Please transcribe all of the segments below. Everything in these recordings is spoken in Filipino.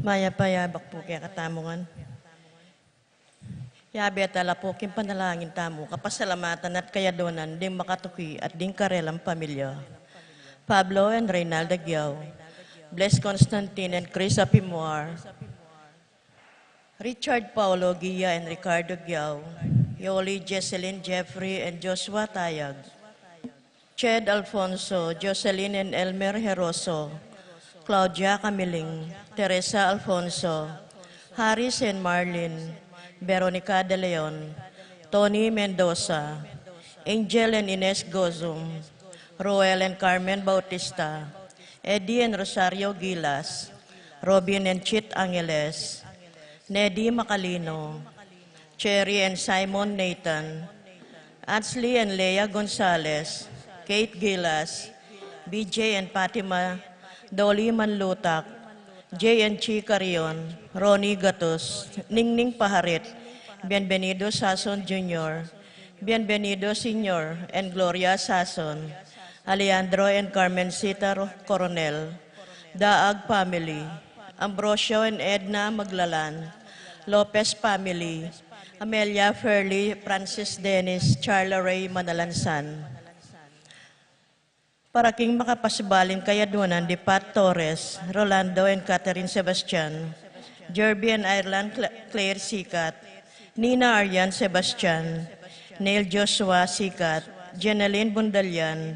Maya payabak po kaya katamungan. Yabi at ala po kin panalangin tamo, kapasalamatan at kayadonan, ding makatuki at ding karelang pamilya. Pablo and Reynalda Giao, Bless Constantine and Chris Apimoar, Richard Paulo Gia and Ricardo Giao, Yoli Jesselyn Jeffrey and Joshua Tayag, Ched Alfonso, Jocelyn and Elmer Heroso, Claudia Camiling, Teresa Alfonso, Harris and Marlin, Veronica De Leon, Tony Mendoza, Angel and Ines Gozum, Roel and Carmen Bautista, Eddie and Rosario Gilas, Robin and Chit Angeles, Neddy Macalino, Cherry and Simon Nathan, Atsley and Leia Gonzalez, Kate Gilas, BJ and Fatima, Dolly Manlutak, Jay and Chi Carion, Ronnie Gatos, Ningning Paharit, Bienvenido Sason Jr., Bienvenido Sr. and Gloria Sason, Alejandro and Carmencita Coronel, Daag Family, Ambrosio and Edna Maglalan, Lopez Family, Amelia Fairley, Francis Dennis, Charla Ray Manalansan. Para king makapasibalin kayadunan di Pat Torres, Rolando and Catherine Sebastian, Jerby and Ireland Claire Sikat, Nina Aryan Sebastian, Neil Joshua Sikat, Jeneline Bundalian,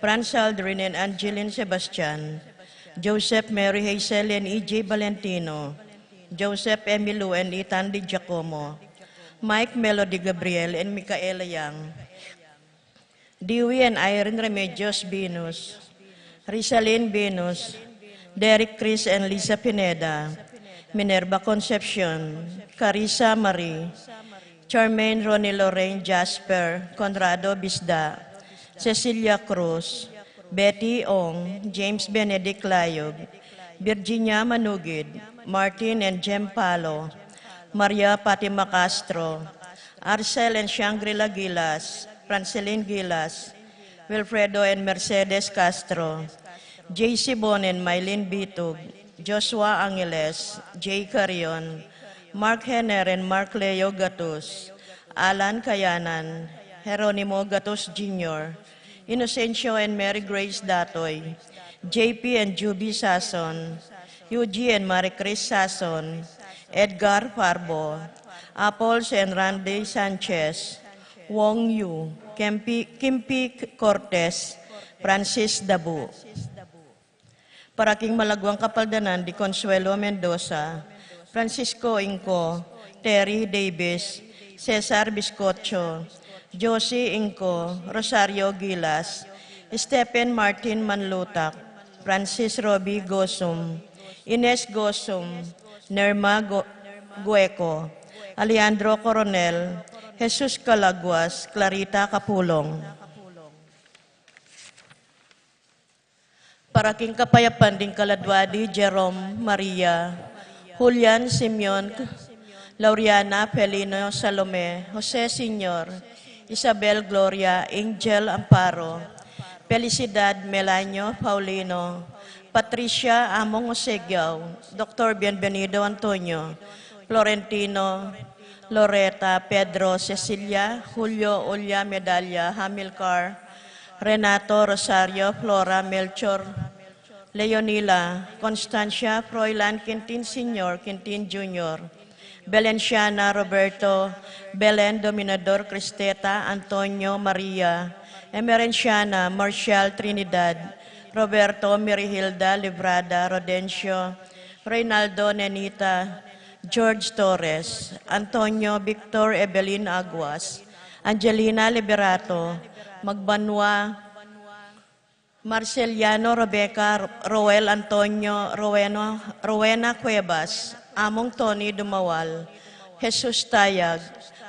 Franz Aldrin and Angeline Sebastian, Joseph Mary Hazel and E.J. Valentino, Joseph Emilu and Ethan Di Giacomo, Mike Melody Gabriel and Micaela Yang, Dewey and Irene Remedios Venus, Rizalyn Venus, Derek Chris and Lisa Pineda, Minerva Concepcion, Carissa Marie, Charmaine Ronnie Lorraine Jasper, Conrado Bisda, Cecilia Cruz, Betty Ong, James Benedict Layog, Virginia Manugid, Martin and Jem Palo, Maria Fatima Castro, Arcel and Shangri-La Gilas, Franceline Gilas, Wilfredo and Mercedes Castro, J.C. Bon and Mylene Bitug, Joshua Angeles, Jay Carion, Mark Henner and Mark Leo Gatus, Alan Kayanan, Jeronimo Gatus Jr., Inocencio and Mary Grace Datoy, JP and Juby Sason, Yuji and Marie Chris Sason, Edgar Farbo, Apollos and Randy Sanchez, Wong Yu, Kimpi Cortez, Francis Dabu. Para king malagwang kapaldanan di Consuelo Mendoza, Francisco Inco, Terry Davis, Cesar Biscocho, Josie Inco, Rosario Gilas, Stephen Martin Manlutak, Francis Roby Gosum, Ines Gosum, Nerma Gueco, Alejandro Coronel, Jesus Calaguas, Clarita Capulong. Para king kapayapan ding Kaladwadi, Jerome Maria, Julian Simeon, Lauriana Felino Salome, Jose Senior, Isabel Gloria, Angel Amparo, Felicidad Melanio Paulino, Patricia Among Osegiao, Dr. Bienvenido Antonio, Florentino, Loreta, Pedro, Cecilia, Julio, Ulia, Medalla, Hamilcar, Renato, Rosario, Flora, Melchor, Leonila, Constancia, Froilan, Quintin Sr., Quintin Jr., Belenciana, Roberto, Belen, Dominador, Cristeta, Antonio, Maria, Emerenciana, Marcial, Trinidad, Roberto, Mirihilda, Librada, Rodencio, Reynaldo, Nenita, George Torres, Antonio, Victor, Evelyn Aguas, Angelina Liberato, Magbanwa, Marceliano, Rebecca, Roel Antonio, Rowena Cuevas, Among Tony Dumawal, Jesus Tayag,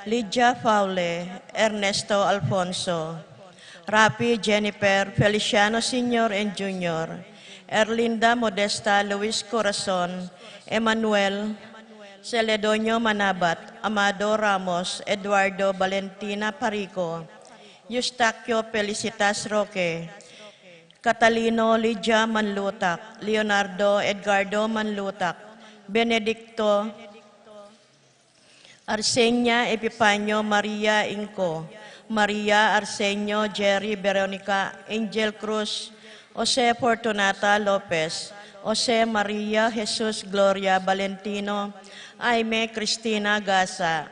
Lydia Faule, Ernesto Alfonso, Rapi Jennifer, Feliciano Sr. and Jr., Erlinda Modesta, Luis Corazon, Emmanuel, Celedonio Manabat, Amado Ramos, Eduardo Valentina Parico, Eustaquio Felicitas Roque, Catalino Lydia Manlutak, Leonardo Edgardo Manlutak, Benedicto, Arsenia Epifanio Maria Inco, Maria Arsenio Jerry Veronica Angel Cruz, Jose Fortunata Lopez, Jose Maria Jesus Gloria Valentino, Aime Cristina Gasa,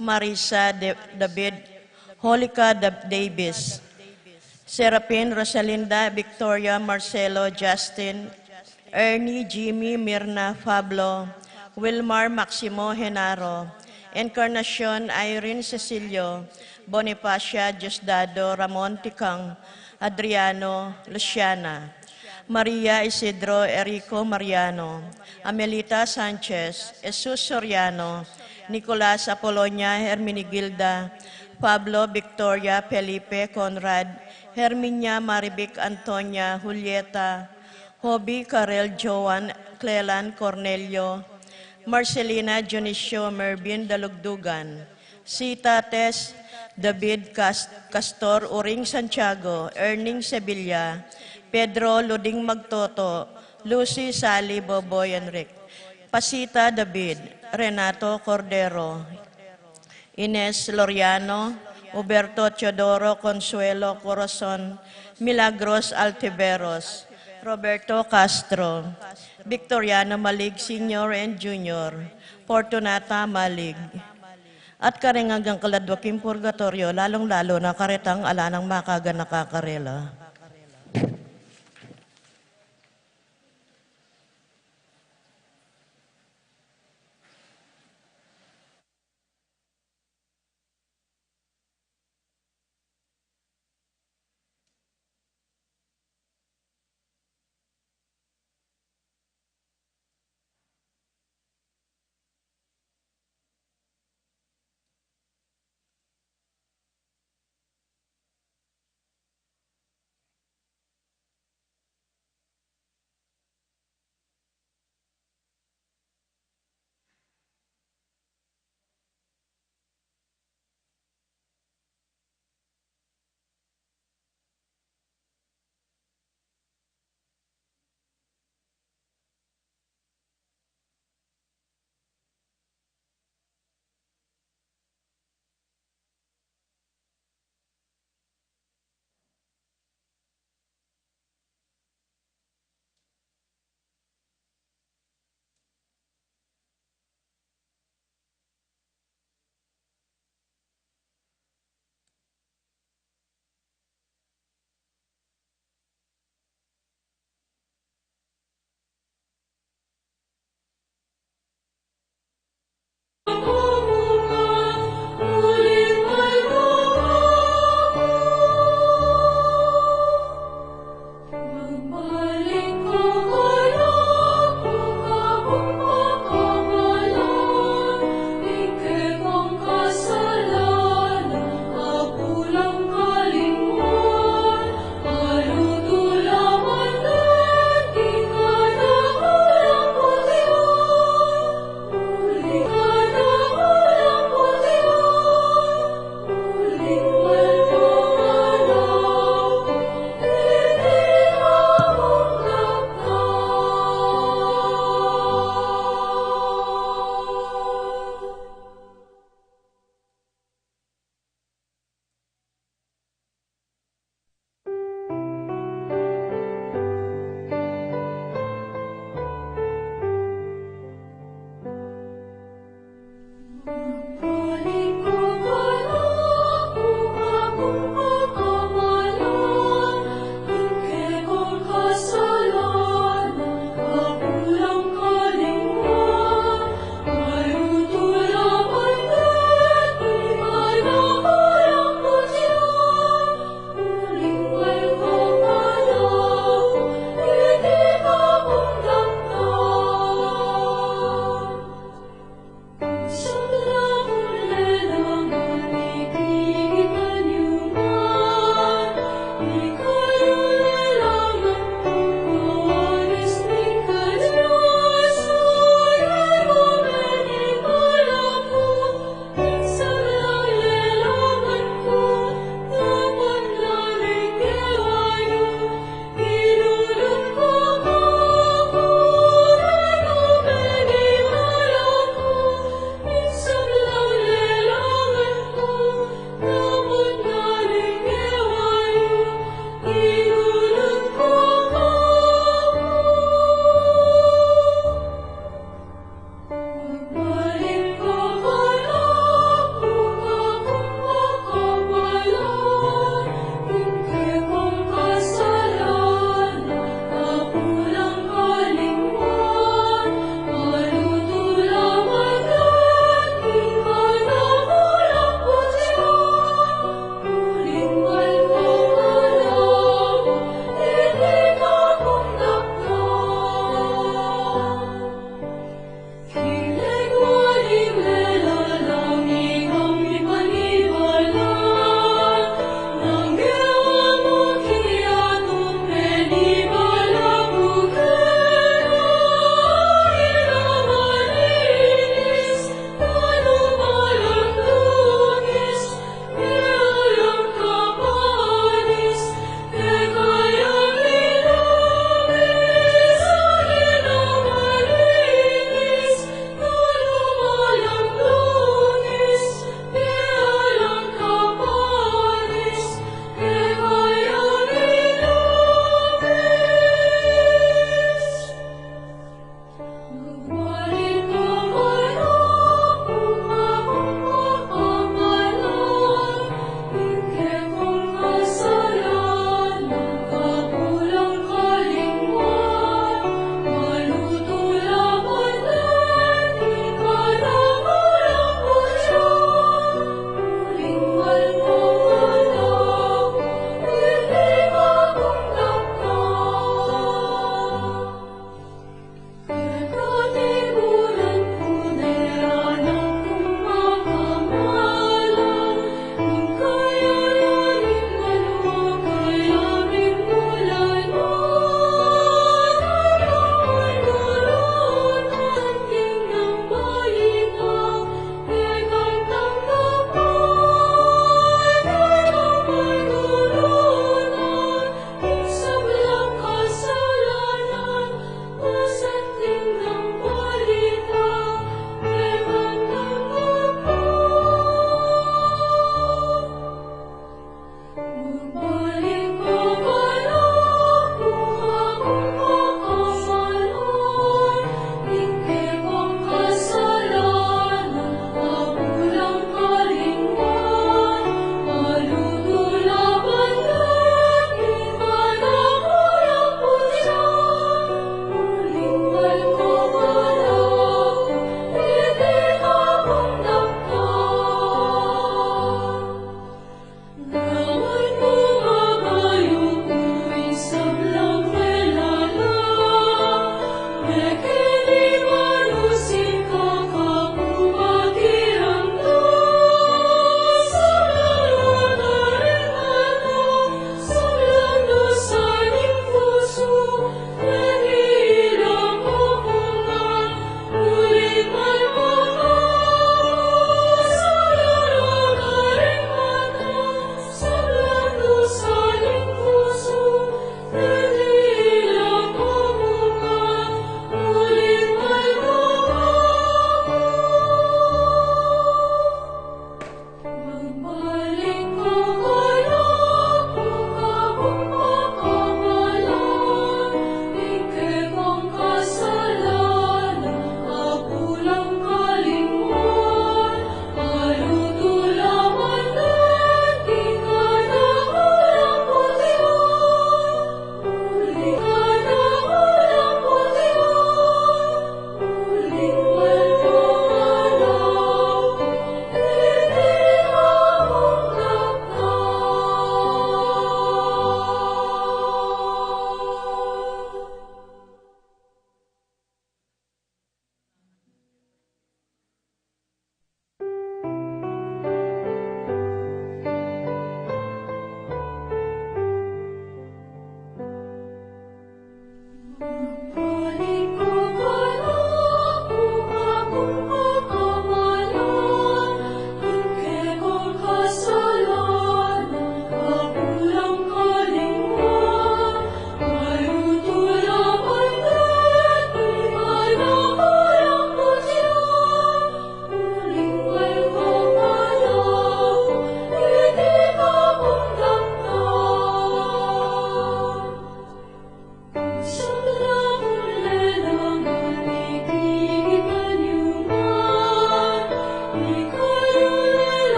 Marisa David, Holika Davis, Serapin Rosalinda Victoria Marcelo Justin, Ernie Jimmy Mirna Pablo, Wilmar Maximo Genaro, Encarnacion Irene Cecilio, Bonifacia Diosdado Ramon Ticang, Adriano Luciana, Maria Isidro Erico Mariano, Amelita Sanchez, Jesus Soriano, Nicolas Apolonia Herminigilda, Pablo Victoria Felipe Conrad, Herminia Maribic Antonia Julieta, Hobby Karel Joan Clelan Cornelio, Marcelina Dionisio Mervin Dalugdugan, Sita Tess David Castor Uring Santiago, Erning Sevilla, Pedro Luding Magtoto, Lucy Sally Boboy Enric, Pasita David, Renato Cordero, Ines Loriano, Huberto Teodoro Consuelo Corazon, Milagros Altiveros, Roberto Castro, Victoriano Malig Sr. and Jr., Fortunata Malig, at karingagang kaladwaking purgatorio, lalong-lalo na karetang alanang makaga nakakarela.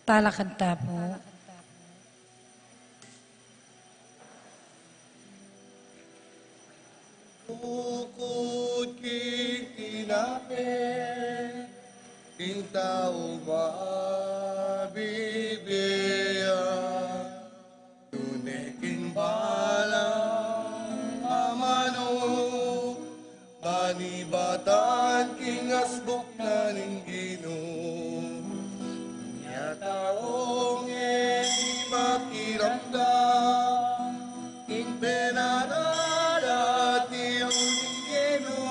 Talakanta po. Bukod kikinapin, ting tao mabibigyan. Tuneking balang amano, panibatan king asbok na ninggino. Niya taong edi makiramdam, king penarada tiyong ninggino.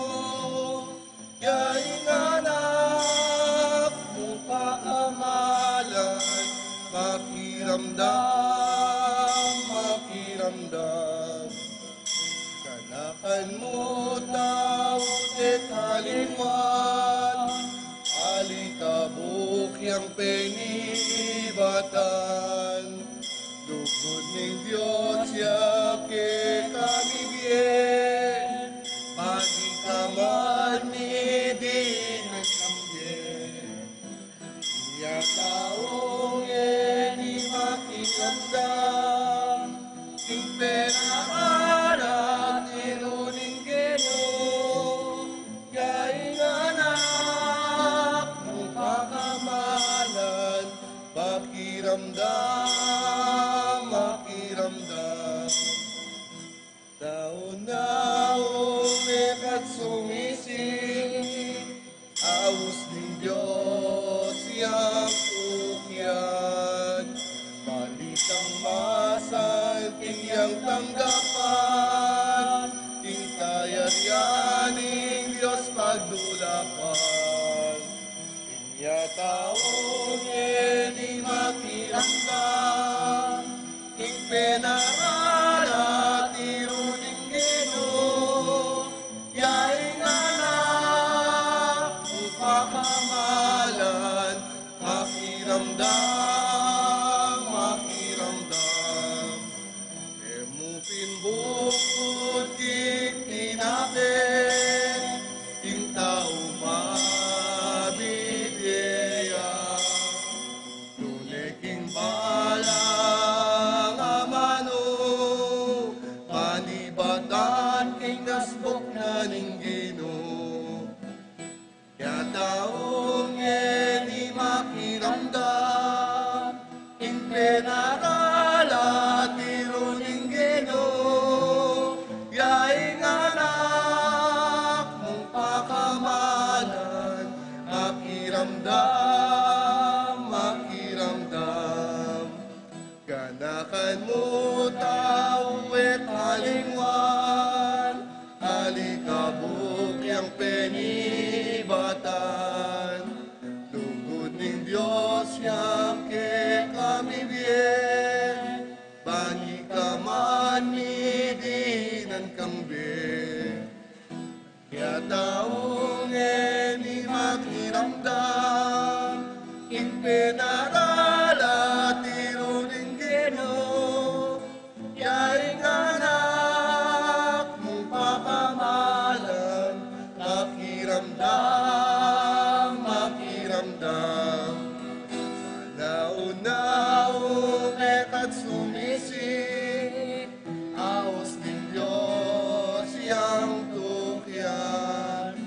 Yaing anak mo paamalan, makiramdam, makiramdam. Kanakan mo tawag at halimwan, alikabok yang penibatan. Lugod ng Diyos yake kami bien, pagi kamar ni din ang kambyen. Iya taong edi makikandam, king penarada tiruning geno. Yaing anak mo pakamalan, makiramdam, makiramdam. Daon-daon eka't sumising, awos ng Diyos siyang tukyan. Balitang masal, tinyang tanggapan, ting kayaryaning Diyos pagdulapan. Tinya taong edi makiramdam, ting penarada tiruning geno. Yaing anak mo pakamalan, makiramdam, makiramdam. Emupin bukod kikinapin, ting tao mabibigyan. Tuneking balang amano, panibatan king nasbok na ninggino. Ya taong edi makiramdam, ing penarala tiruning geno. Yaing anak mong pakamalan, makiramdam, makiramdam. Ganakan mo tao at halingwan, alikabok yang penibatan. Lugod ng Diyos yang ke kami bien, bangi ka man ni dinan kambing. Kaya taong edi makiramdam, ing penarala tiruning geno. Yaing anak mo pakamalan, makiramdam, makiramdam. Nauna-un eka't sumisip, aos ng Diyos siyang tukyan.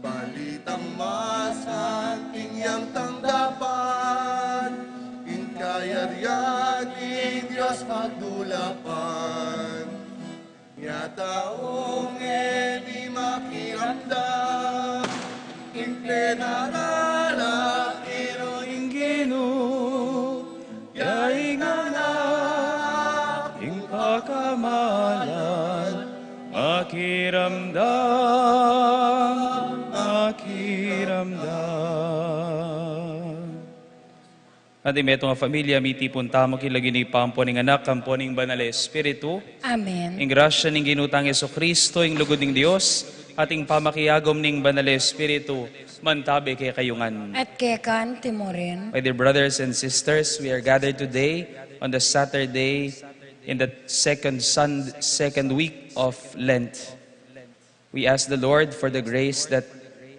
Balitang masan, tinyang tanggapan, ing kayaryaning Diyos pagdulapan. Nga taong edi makiramdam, ing penarala tiruning geno. Yaing anak ing pakamalan, makiramdam, makiramdam. At imeto nga familia, mitipon tamo kilagi ni Pampo ning anak, kampo ning banal na Espiritu, Amen. ing grasya ning ginutang Yeso Kristo, ing lugod ning Dios, ating pamakiyagom ning banal na Espiritu, mantabi kay kayungan. At kekan timorin. My dear brothers and sisters, we are gathered today on the Saturday in the second week of Lent. We ask the Lord for the grace that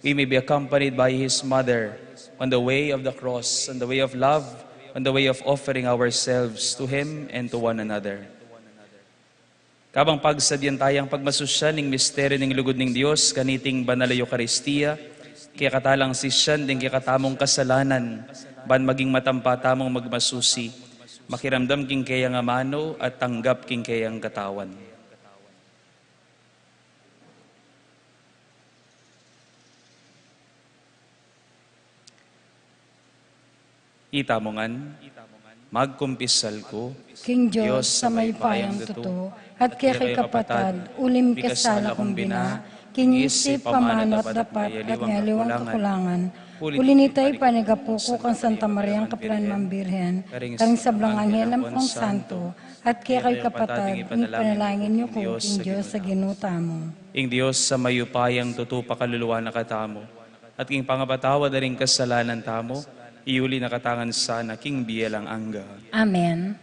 we may be accompanied by His Mother on the way of the cross, on the way of love, on the way of offering ourselves to Him and to one another. Kabang pagsabyan tayang pagmasusyan ng misteryo ng lugod ng Diyos, kaniting banal na Eucharistia, kaya katalang sisyan din kaya katamong kasalanan, ban maging matampa tamong magmasusi, makiramdam king kayang amano at tanggap king kayang katawan. Itamongan, magkumpisal ko, King Diyos sa may payang totoo, at kaya kay kapatad, ulim kasala kong bina, kinisip pamanot dapat at ngaliwang kakulangan, ulinitay panigapuko kang Santa Maria ang Kapilan Mambirhen, karing sablang anghel ang pong santo, at kaya kay kapatad, panalangin niyo ko, King Diyos sa ginuta mo. Ing Diyos sa mayupayang tutupa kaluluwa na katamo, at king pangapatawa na rin kasalanan tamo, iuli na katangan sana king biyelang angga. Amen.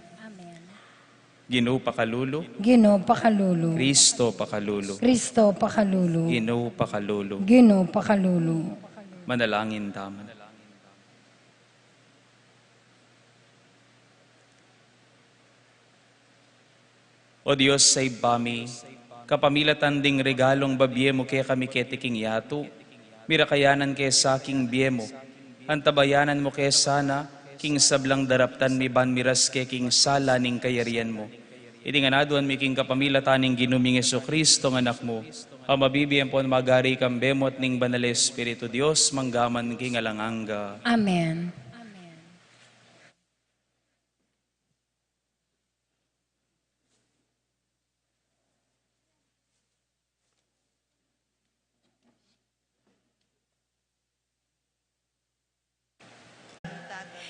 Ginoo pakalulo, Ginoo pakalulo. Kristo pakalulo, Kristo pakalulo. Ginoo pakalulo. Ginoo pakalulo. Manalangin tamo. O Diyos sa ibami, kapamilatan ding regalong babye mo kaya kami ketiking yato, mirakayanan kaya sa aking biye mo, antabayanan mo kaya sana, king sablang daraptan mi ban miras kaya king sala ning kayarian mo. Itinganaduan mi king kapamilatan ning ginuming Kristo ng anak mo, ang mabibiyan po magari kang bemot ning banal Espiritu Diyos, manggaman king alanganga. Amen.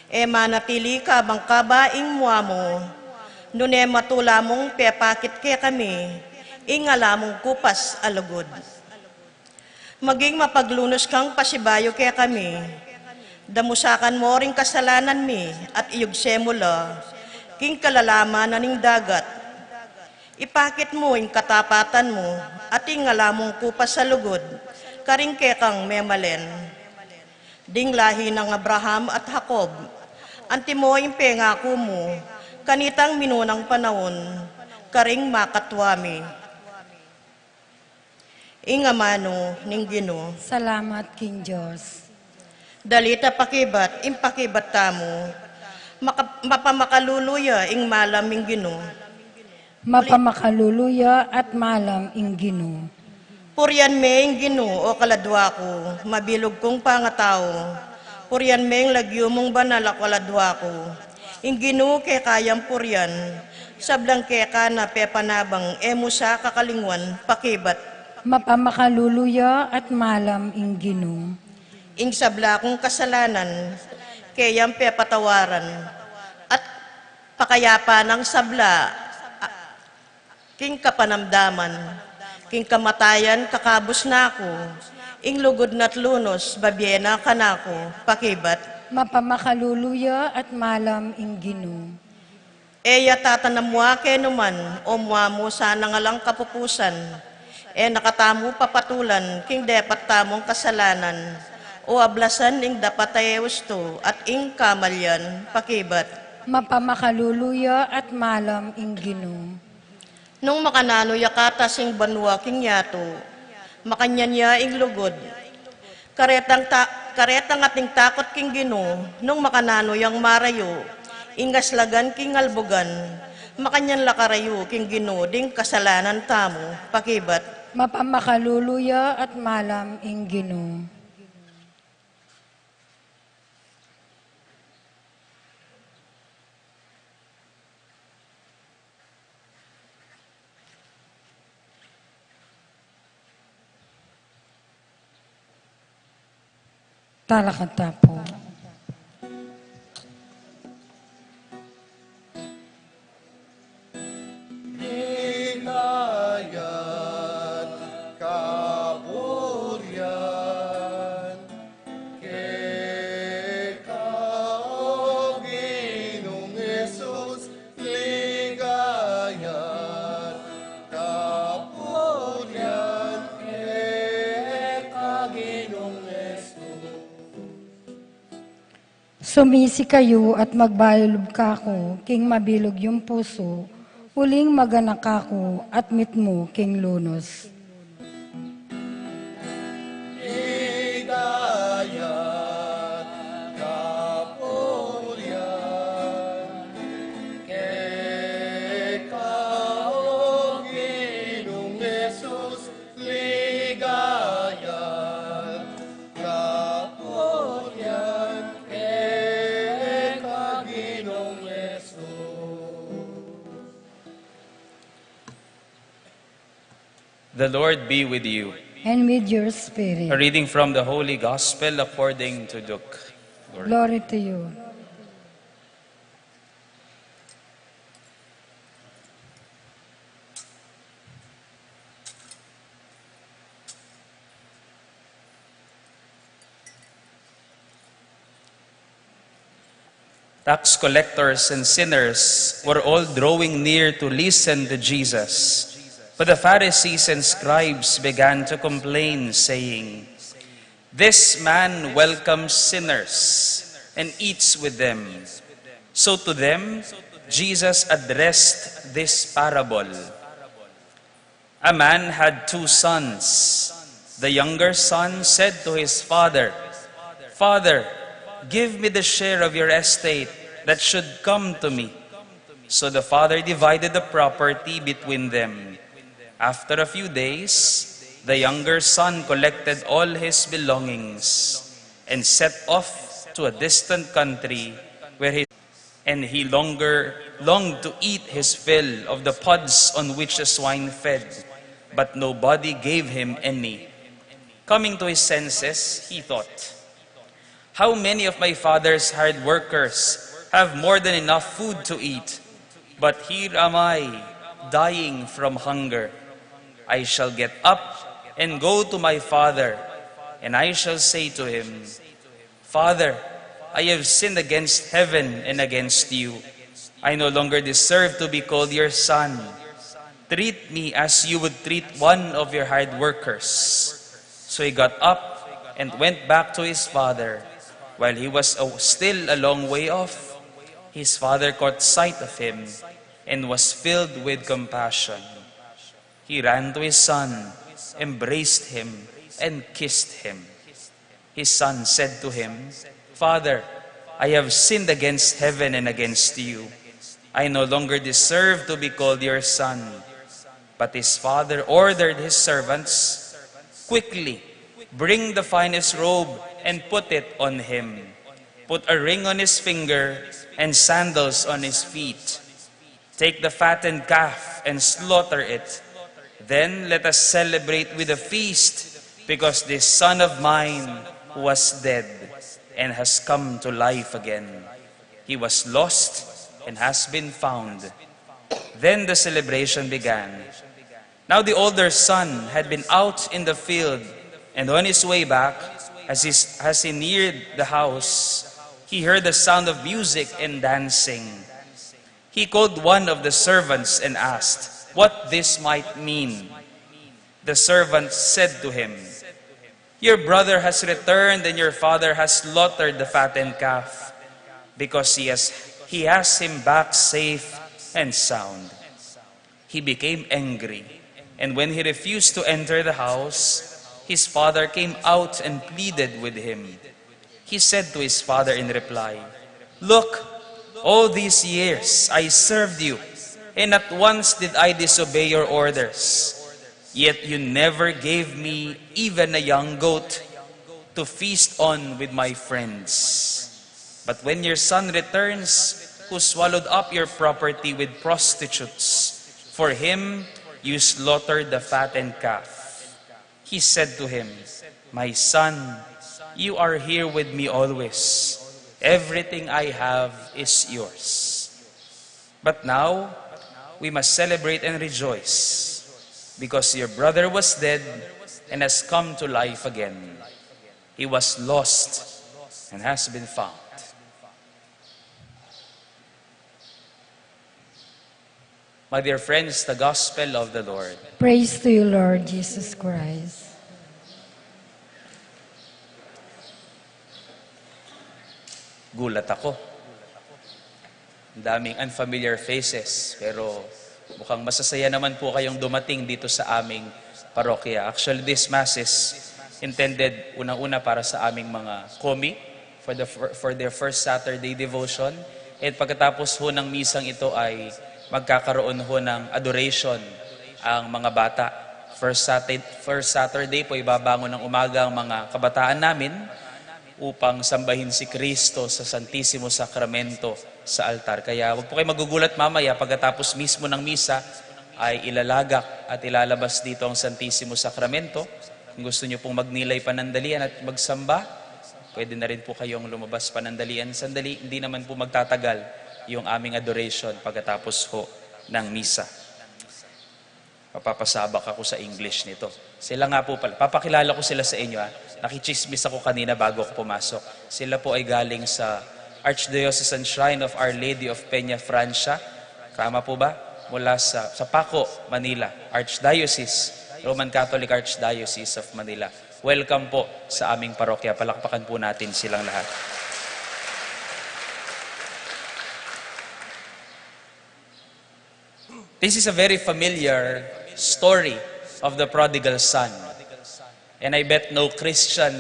E manatili ka bang kabaing mua mo, nune matula mong pepakit kaya kami, ingala mong kupas alugod. Maging mapaglunos kang pasibayo kaya kami, damusakan mo ring kasalanan mi at iyugse mo la, king kalalaman na ning dagat. Ipakit mo ing katapatan mo at ingala mong kupas alugod, karing kekang memalen. Ding lahi ng Abraham at Jacob, antimo yung pengako mo, kanitang minunang panahon, karing makatwami. Ingamano ning Ginoo, Salamat, King Diyos. dalita pakibat, impakibat tamo, mapamakaluluya ing malam ing Ginoo. Mapamakhaluluya at malam ing Ginoo. Purian me ing Ginoo o kaladwa ko, mabilog kong pangatao. Purian me ing lagyo mong banal ako kaladwa ko. Ing Ginoo kay kayang purian, sablang keka na pepanabang emo sa kakalingwan, pakibat. Mapamakhaluluya at malam ing Ginoo. Ing sabla kong kasalanan, kayang pepatawaran. At pakayapa ng sabla, king kapanamdaman. King kamatayan, kakabos na ako, ing lugod na't lunos, babyena ka na ako, pakibat. Mapamakhaluluya at malam ing Ginoo. Eya tatanamwa kenuman, o mua mo sana nga lang kapupusan, nakatamu papatulan, king depat tamong kasalanan, o ablasan ing dapat ayewsto, at ing kamalyan, pakibat. Mapamakhaluluya at malam ing Ginoo. Nung makanano yakata sing banwa king yato, makanyanya ing lugod. Karetang ating takot king Ginoo, nung makanano yang marayo, ingaslagan king albugan, makanyan lakarayo king Ginoo, ding kasalanan tamo, pakibat. Mapamakhaluluya at malam ing Ginoo. Talakata po. Hinayan, kapurian, Ginong Jesus, ligayan, kapurian, Ginong Jesus. Sumisi kayo at magbayolub kako, king mabilog yung puso, uling maganak ako at mitmo king lunos. Hidayat kapurian Kekao Ginong Jesus ligayat kapurian Keka Ginong Jesus. The Lord be with you. And with your A spirit. reading from the Holy Gospel according to Luke. Lord. Glory to you. Tax collectors and sinners were all drawing near to listen to Jesus. But the Pharisees and scribes began to complain, saying, "This man welcomes sinners and eats with them." So to them, Jesus addressed this parable. A man had 2 sons. The younger son said to his father, "Father, give me the share of your estate that should come to me." So the father divided the property between them. After a few days, the younger son collected all his belongings and set off to a distant country where he longed to eat his fill of the pods on which the swine fed, but nobody gave him any. Coming to his senses, he thought, "How many of my father's hired workers have more than enough food to eat, but here am I, dying from hunger. I shall get up and go to my father, and I shall say to him, 'Father, I have sinned against heaven and against you. I no longer deserve to be called your son. Treat me as you would treat one of your hired workers.' So he got up and went back to his father. While he was still a long way off, his father caught sight of him and was filled with compassion. He ran to his son, embraced him, and kissed him. His son said to him, 'Father, I have sinned against heaven and against you. I no longer deserve to be called your son.' But his father ordered his servants, 'Quickly, bring the finest robe and put it on him. Put a ring on his finger and sandals on his feet. Take the fattened calf and slaughter it. Then let us celebrate with a feast, because this son of mine was dead and has come to life again. He was lost and has been found.' Then the celebration began. Now the older son had been out in the field, and on his way back, as he neared the house, he heard the sound of music and dancing. He called one of the servants and asked what this might mean. The servant said to him, 'Your brother has returned, and your father has slaughtered the fattened calf, because he has him back safe and sound.' He became angry, and when he refused to enter the house, his father came out and pleaded with him. He said to his father in reply, 'Look, all these years I served you, and not once did I disobey your orders. Yet you never gave me even a young goat to feast on with my friends. But when your son returns, who swallowed up your property with prostitutes, for him you slaughtered the fattened calf.' He said to him, 'My son, you are here with me always. Everything I have is yours. But now we must celebrate and rejoice, because your brother was dead and has come to life again. He was lost and has been found.'" My dear friends, the Gospel of the Lord. Praise to you, Lord Jesus Christ. Gulat ako. Ang daming unfamiliar faces, pero mukhang masasaya naman po kayong dumating dito sa aming parokya. Actually, this Mass is intended unang-una para sa aming mga komi for their first Saturday devotion. At pagkatapos ho ng misang ito ay magkakaroon ho ng adoration ang mga bata. First Saturday po ibabangon ng umaga ang mga kabataan namin upang sambahin si Kristo sa Santissimo Sacramento sa altar. Kaya huwag po kayo magugulat mamaya pagkatapos mismo ng misa ay ilalagak at ilalabas dito ang Santissimo Sacramento. Kung gusto nyo pong magnilay panandalian at magsamba, pwede na rin po kayong lumabas panandalian sandali. Hindi naman po magtatagal yung aming adoration pagkatapos ho ng misa. Papapasabak ako sa English nito. Sila nga po pala. Papakilala ko sila sa inyo. Nakichismis ako kanina bago ako pumasok. Sila po ay galing sa Archdiocesan Shrine of Our Lady of Peña Francia. Tama po ba? Mula sa Paco, Manila. Archdiocese. Roman Catholic Archdiocese of Manila. Welcome po sa aming parokya. Palakpakan po natin silang lahat. This is a very familiar story of the prodigal son. And I bet no Christian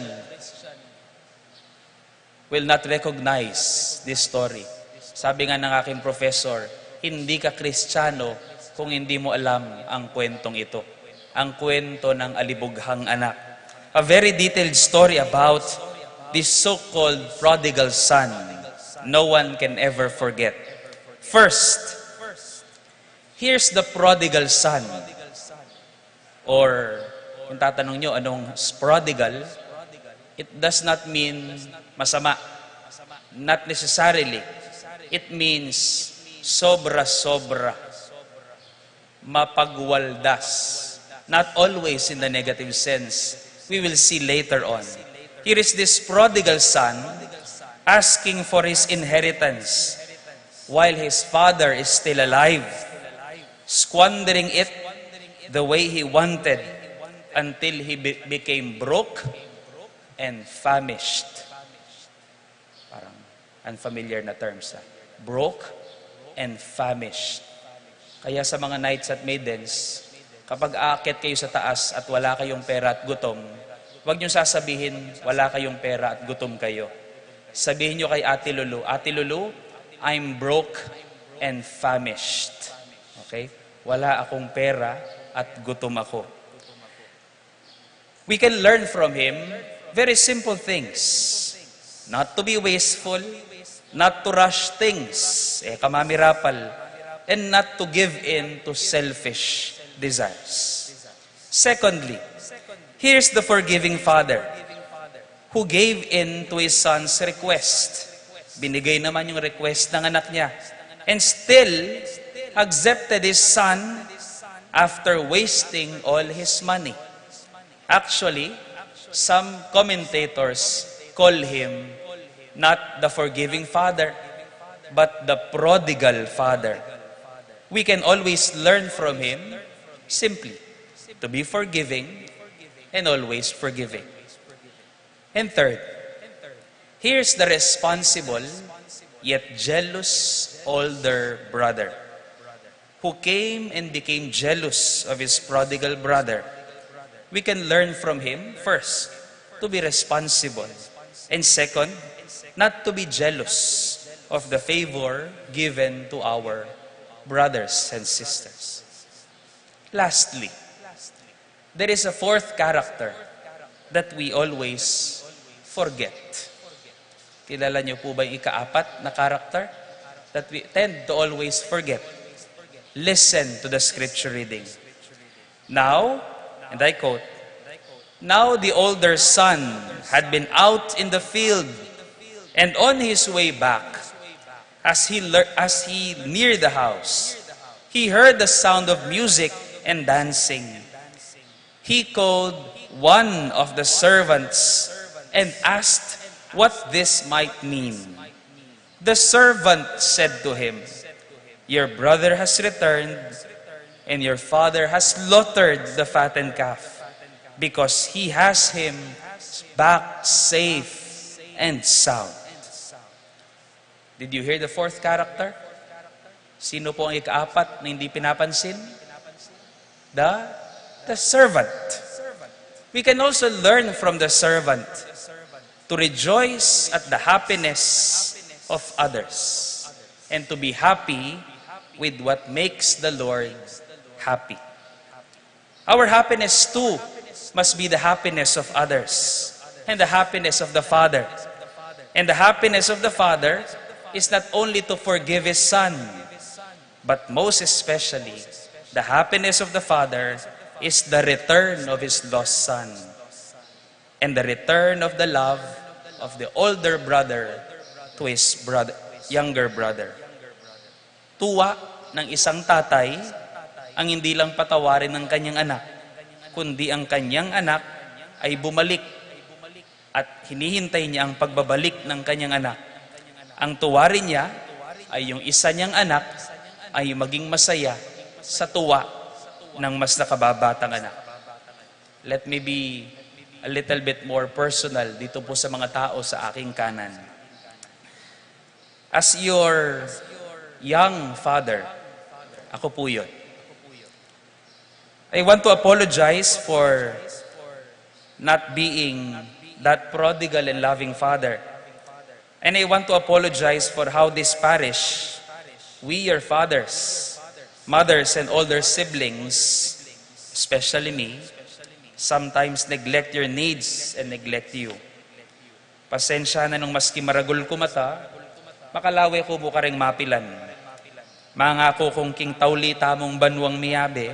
will not recognize this story. Sabi nga ng aking professor, hindi ka Kristiyano kung hindi mo alam ang kwentong ito. Ang kwento ng alibughang anak. A very detailed story about this so-called prodigal son. No one can ever forget. First, here's the prodigal son. Or, kung tatanong nyo, anong prodigal? It does not mean masama. Not necessarily. It means sobra-sobra. Mapagwaldas. Not always in the negative sense. We will see later on. Here is this prodigal son asking for his inheritance while his father is still alive, squandering it the way he wanted until he became broke and famished. Parang unfamiliar na terms. Broke and famished. Kaya sa mga knights at maidens, kapag aakyat kayo sa taas at wala kayong pera at gutom, huwag niyong sasabihin, wala kayong pera at gutom kayo. Sabihin niyo kay Ate Lulu, I'm broke and famished. Okay? Wala akong pera at gutom ako. We can learn from him very simple things. Not to be wasteful, not to rush things, kamamirapal, and not to give in to selfish desires. Secondly, here's the forgiving father who gave in to his son's request. Binigay naman yung request ng anak niya. And still, accepted his son after wasting all his money. Actually, some commentators call him not the forgiving father, but the prodigal father. We can always learn from him simply to be forgiving and always forgiving. And third, here's the responsible yet jealous older brother who came and became jealous of his prodigal brother. We can learn from him, first, to be responsible. And second, not to be jealous of the favor given to our brothers and sisters. Lastly, there is a fourth character that we always forget. Kilala niyo po ba yung ikaapat na character that we tend to always forget? Listen to the scripture reading. Now, and I quote, "Now the older son had been out in the field, and on his way back, as he neared the house, he heard the sound of music and dancing. He called one of the servants and asked what this might mean. The servant said to him, 'Your brother has returned, and your father has slaughtered the fattened calf, because he has him back safe and sound.'" Did you hear the fourth character? Sino po ang ikaapat na hindi pinapansin? The servant. We can also learn from the servant to rejoice at the happiness of others and to be happy with what makes the Lord happy. Our happiness too must be the happiness of others and the happiness of the Father. And the happiness of the Father is not only to forgive His Son, but most especially, the happiness of the Father is the return of His lost Son and the return of the love of the older brother to his younger brother. Tuwa ng isang tatay ang hindi lang patawarin ng kanyang anak, kundi ang kanyang anak ay bumalik at hinihintay niya ang pagbabalik ng kanyang anak. Ang tuwarin niya ay yung isa niyang anak ay maging masaya sa tuwa ng mas nakababatang anak. Let me be a little bit more personal dito po sa mga tao sa aking kanan. As your young father, ako po yun. I want to apologize for not being that prodigal and loving father. And I want to apologize for how this parish, we your fathers, mothers, and older siblings, especially me, sometimes neglect your needs and neglect you. Pasensya na nung maski maragul ko mata, makalawe ko buka ring mapilan. Mangako kong king tauli tamong banwang miyabe,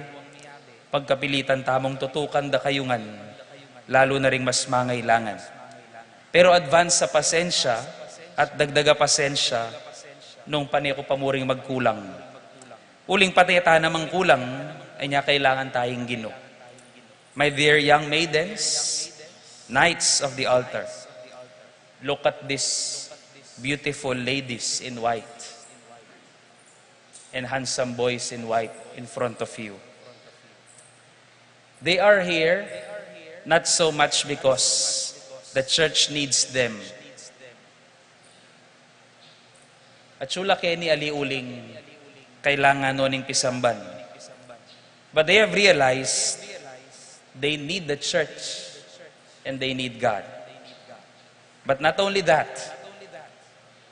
pagkapilitan tamong tutukan da kayungan, lalo na ring mas mangailangan. Pero advance sa pasensya at dagdaga pasensya nung panay ko pamuring magkulang. Uling pateta namang kulang ay niya kailangan tayong Ginoo. My dear young maidens, knights of the altar, look at these beautiful ladies in white and handsome boys in white in front of you. They are here not so much because the church needs them. At sula keni aliuling kailangan noning pisamban. But they have realized they need the church and they need God. But not only that,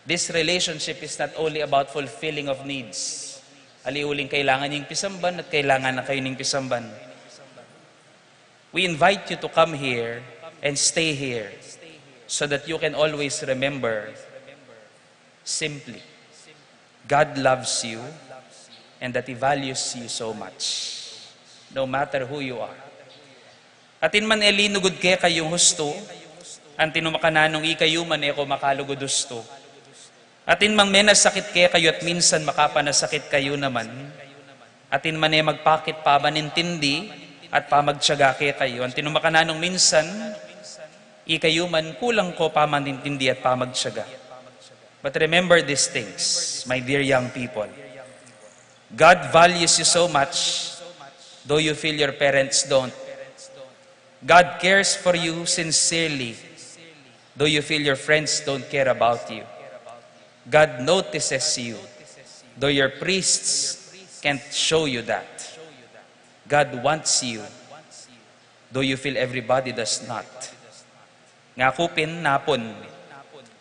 this relationship is not only about fulfilling of needs. Aliuling kailangan yung pisamban at kailangan na kayo ng pisamban. We invite you to come here and stay here so that you can always remember simply, God loves you and that He values you so much, no matter who you are. Atin man elinugod kaya kayong husto, antin makananong ikayuman eko makalugod husto. Atin mang menasakit kaya kayo at minsan makapanasakit kayo naman. Atin man magpakit pa manintindi at pamagtyaga kaya kayo. Antin makananong minsan, ikayuman kulang ko pa manintindi at pamagtyaga. But remember these things, my dear young people. God values you so much, though you feel your parents don't. God cares for you sincerely, though you feel your friends don't care about you. God notices you, though your priests can't show you that. God wants you, though you feel everybody does not. Nga kupin napon,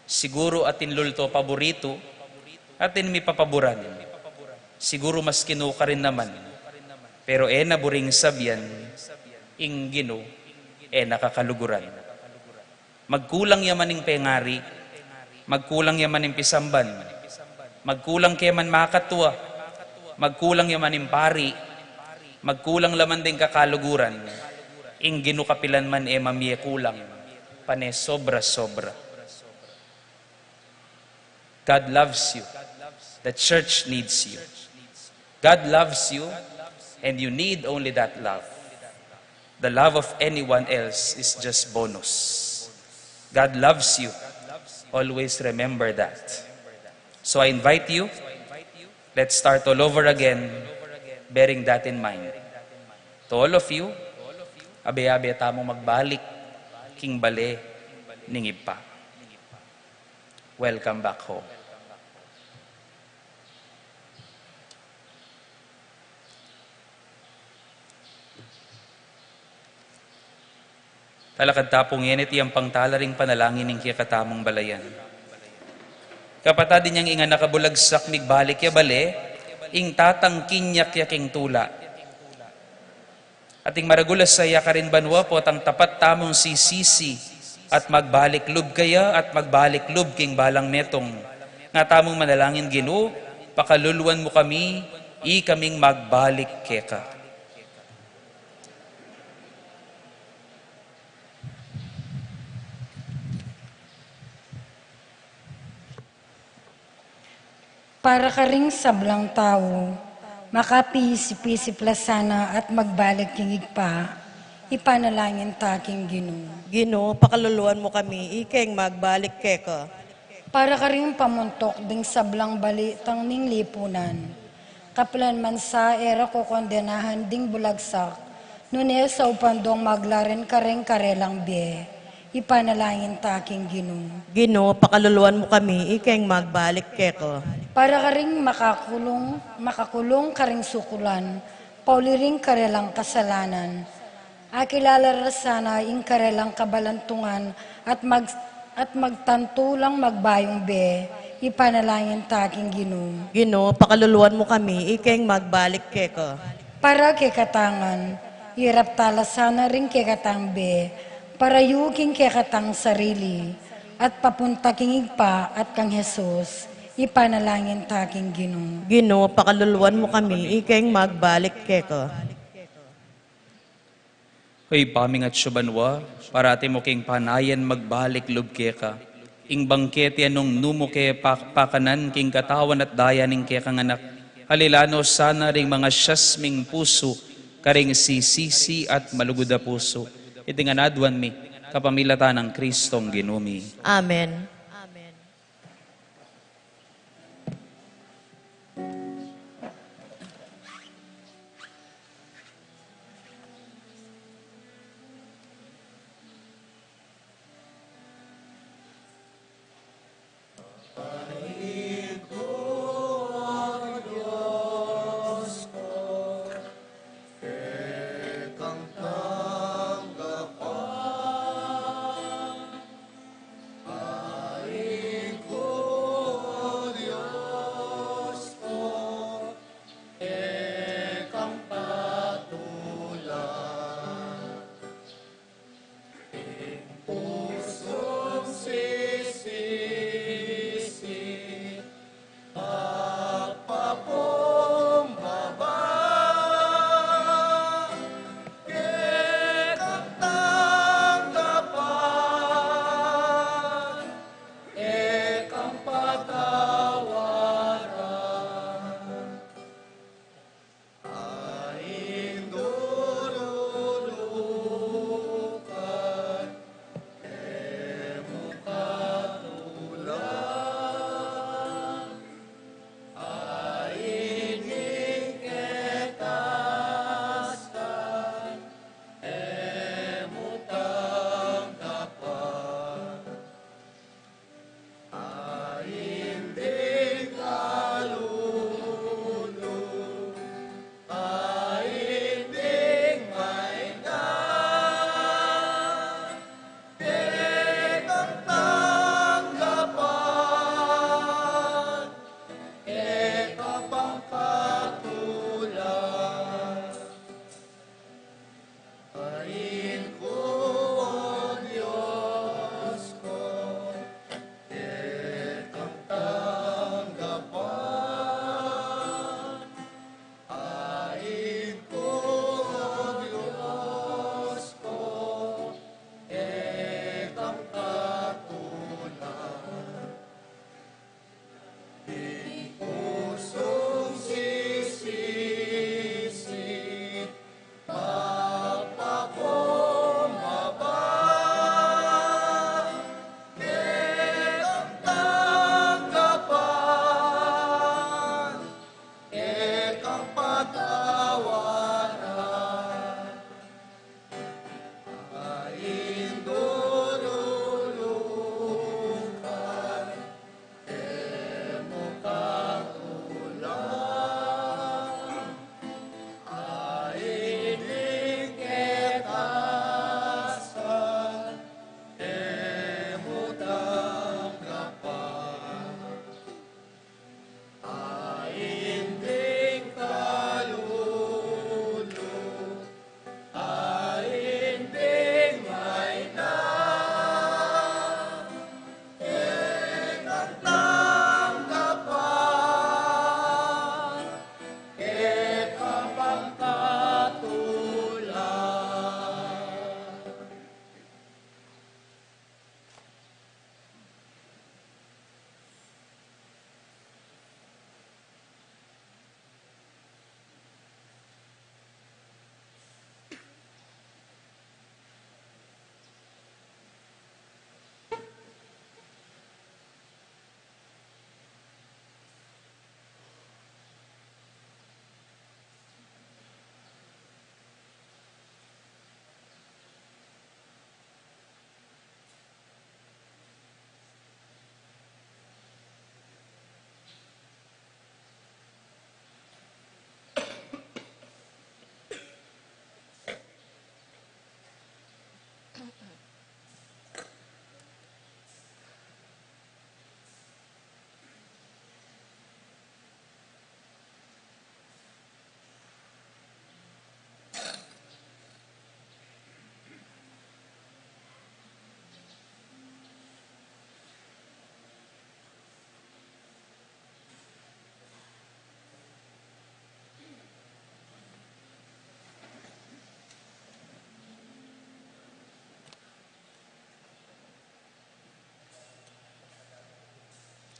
siguro atin lulto paborito, atin mi papaboran. Siguro mas kinuka rin naman, pero naburing sabyan, ing Ginoo, nakakaluguran. Magkulang yaman ng pengari, magkulang yaman ng pisamban, magkulang yaman makatwa, magkulang yaman ng pari, magkulang laman din kakaluguran, ing Ginoo kapilan man mamie kulang, pane sobra-sobra. God loves you. The church needs you. God loves you, and you need only that love. The love of anyone else is just bonus. God loves you. Always remember that. So I invite you, let's start all over again, bearing that in mind. To all of you, abe-abe tamong magbalik, king bale, ningib pa. Welcome back home. Talakad tapong yenit iyang pangtalaring panalangin ng kiyakatamong balayan. Kapatad din niyang inga nakabulagsak migbalik ya bale, ing tatang kinyak yaking tula. Ating maragulas sa iya karin banwa po tang tapat tamong sisisi at magbalik lub kaya at magbalik lub king balang metong. Nga tamong manalangin Ginoo, pakaluluan mo kami, kaming magbalik keka. Para ka ring sablang tao, makapisi-pisi plasana at magbalik kingig pa, ipanalangin taking Ginoo. Ginoo, pakaluluan mo kami, ikeng magbalik keka. Para ka rin pamuntok ding sablang balitang ning lipunan. Kapilan man sa era ko kondenahan ding bulagsak, nune sa upandong maglaren ka rin karelang biye, ipanalangin taking Ginoo. Ginoo, pakaluluan mo kami, ikeng magbalik keka. Para ka rin makakulong ka ring sukulan, pauli ring karelang kasalanan. Akilala sana ing karelang kabalantungan at magtantulang magbayong be, ipanalangin taking Ginoo. Ginoo, pakaluluan mo kami, ikeng magbalik keka. Para kekatangan, irap tala sana rin kekatang be, para yuking kekatang sarili, at papunta kingig pa at kang Jesus, ipanalangin taking Ginoo. Ginoo, pakaluluan mo kami, ikeng magbalik keka. Hoy paming at syubanwa, parati mo king panayan magbalik lubke ka. Ing bangkete anong numuke pakanan king katawan at daya ning kekang anak. Halilano sana ring mga syasming puso, karing sisisi at maluguda puso. Itinganadwan mi, kapamilatan ng Kristong Ginumi. Amen.